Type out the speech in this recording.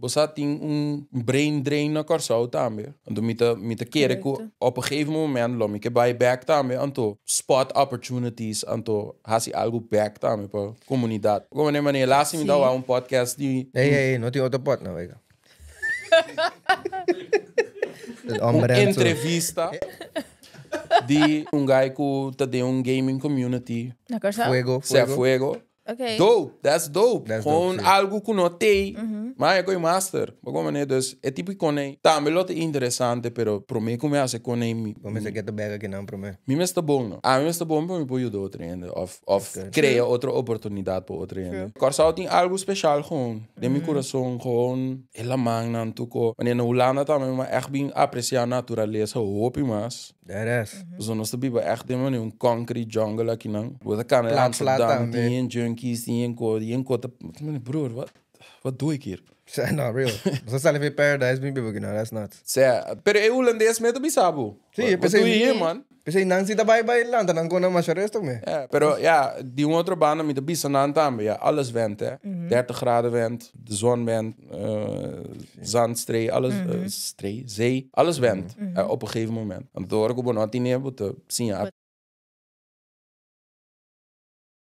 você tem brain drain na Corsau também. Então, me te querer que op een gegeven moment, lo, me que buy back também, então, spot opportunities, então, hasi algo back também para comunidade. Como nem maneira, lá se me dá podcast de... Hey, não tem outro pot, não, vega. Entrevista de guy que tem gaming community. Na Corsau? Fuego. Okay. Dope, that's dope. Gewoon dope, algo que não tem, mas é que master. Dus é tipo que nem. Também é interessante, pero para mim como é que nem. Começa a get the bag aqui não para mim. Me está bom, não? Me está bom para me pôr do outro ainda, of criar outra oportunidade para outro ainda. Corsau tem algo especial gewoon. De meu coração gewoon, ela manga tudo. Wanneer na Holanda também, mas echt bem apreciar a natureza, hoop mas. That is. Dus dan is de Bible echt een concrete jungle aqui não. Wat kan er Amsterdam die junkies die broer, wat doe ik hier? No, real. Você sale ver Paradise, bem bebo, não, that's nuts. Pero é holandês mesmo, bisabo. Sim, wat doe je hier, man? Pensei, não se dá bye lá, não com mais resto me. Pero ja, die outra banda met de bisanan também, ja, alles went, hè. 30 graden went, de zon went, zandstree, alles, zee, alles went, op een gegeven moment. En door ik op een 18 hebben, zien